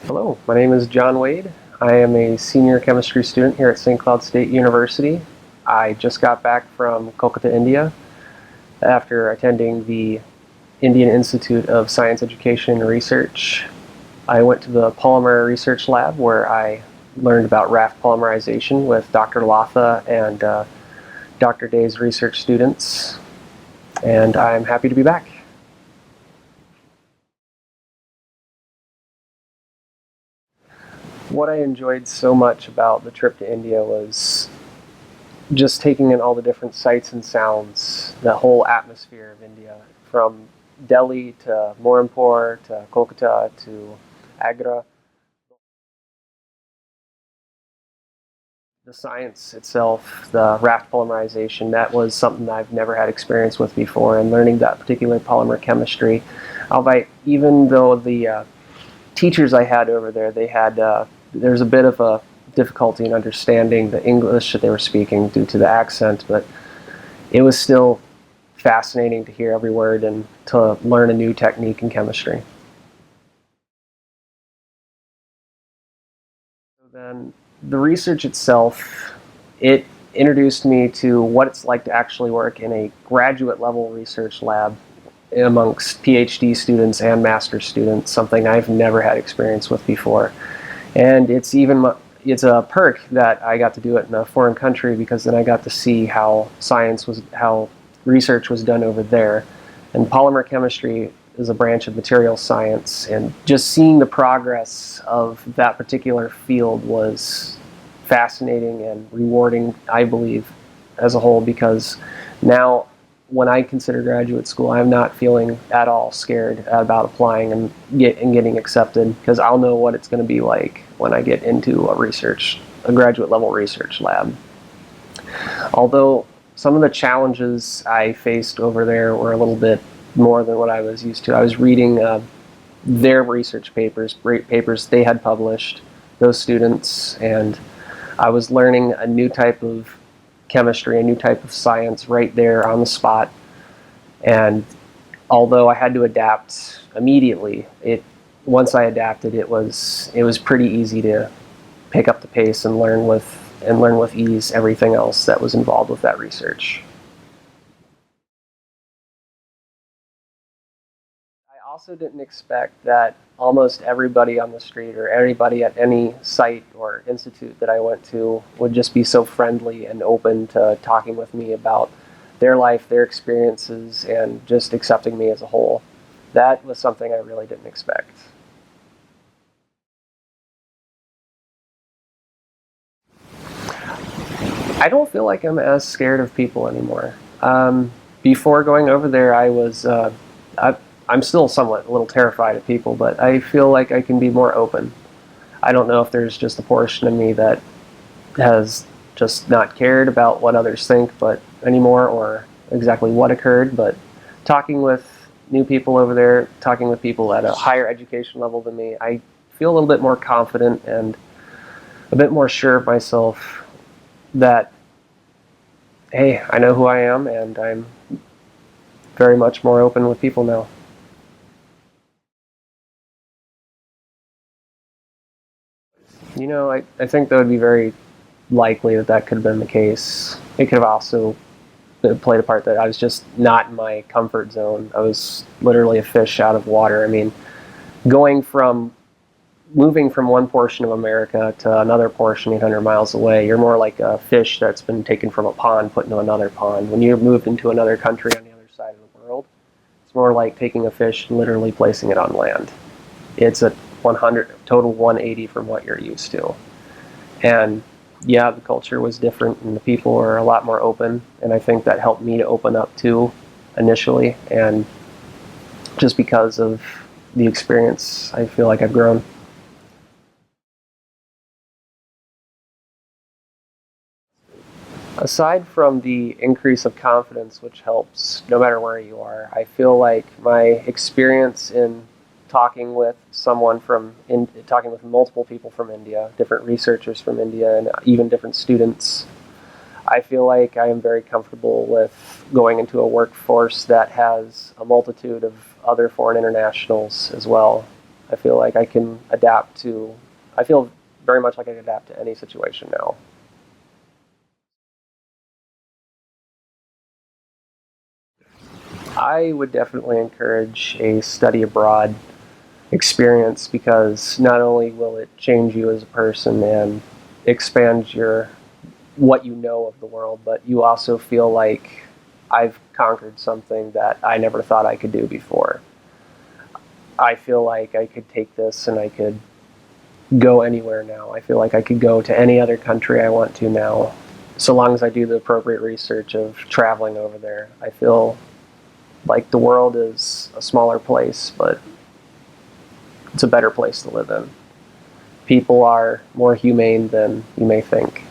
Hello, my name is John Wade. I am a senior chemistry student here at St. Cloud State University. I just got back from Kolkata, India, after attending the Indian Institute of Science Education and Research. I went to the polymer research lab where I learned about raft polymerization with Dr. Latha and Dr. Day's research students, and I'm happy to be back. What I enjoyed so much about the trip to India was just taking in all the different sights and sounds, the whole atmosphere of India, from Delhi to Morampur to Kolkata to Agra. The science itself, the raft polymerization, that was something I've never had experience with before, and learning that particular polymer chemistry. Albeit, even though the teachers I had over there, there's a bit of a difficulty in understanding the English that they were speaking due to the accent, but it was still fascinating to hear every word and to learn a new technique in chemistry. So then the research itself, it introduced me to what it's like to actually work in a graduate level research lab amongst PhD students and master's students, something I've never had experience with before. And it's a perk that I got to do it in a foreign country, because then I got to see how research was done over there. And polymer chemistry is a branch of materials science, and just seeing the progress of that particular field was fascinating and rewarding, I believe, as a whole, because now when I consider graduate school, I'm not feeling at all scared about applying and getting accepted, because I'll know what it's going to be like when I get into a graduate level research lab. Although some of the challenges I faced over there were a little bit more than what I was used to. I was reading their research papers they had published, those students, and I was learning a new type of chemistry, a new type of science right there on the spot. And although I had to adapt immediately, once I adapted, it was pretty easy to pick up the pace and learn with ease everything else that was involved with that research. I also didn't expect that almost everybody on the street or anybody at any site or institute that I went to would just be so friendly and open to talking with me about their life, their experiences, and just accepting me as a whole. That was something I really didn't expect. I don't feel like I'm as scared of people anymore. Before going over there, I'm still somewhat a little terrified of people, but I feel like I can be more open. I don't know if there's just a portion of me that has just not cared about what others think but anymore, or exactly what occurred, but talking with new people over there, talking with people at a higher education level than me, I feel a little bit more confident and a bit more sure of myself that, hey, I know who I am, and I'm very much more open with people now. I think that would be very likely that could have been the case. It could have also played a part that I was just not in my comfort zone. I was literally a fish out of water. I mean, going from moving from one portion of America to another portion 800 miles away, you're more like a fish that's been taken from a pond put into another pond. When you're moved into another country on the other side of the world, it's more like taking a fish and literally placing it on land. It's a total 180 from what you're used to. And yeah, the culture was different and the people were a lot more open, and I think that helped me to open up too initially, and just because of the experience, I feel like I've grown. Aside from the increase of confidence, which helps no matter where you are, I feel like my experience in talking with talking with multiple people from India, different researchers from India, and even different students, I feel like I am very comfortable with going into a workforce that has a multitude of other foreign internationals as well. I feel like I can adapt to, I feel very much like I can adapt to any situation now. I would definitely encourage a study abroad experience because not only will it change you as a person and expand your what you know of the world, but you also feel like I've conquered something that I never thought I could do before. I feel like I could take this and I could go anywhere now. I feel like I could go to any other country I want to now, so long as I do the appropriate research of traveling over there. I feel like the world is a smaller place, but it's a better place to live in. People are more humane than you may think.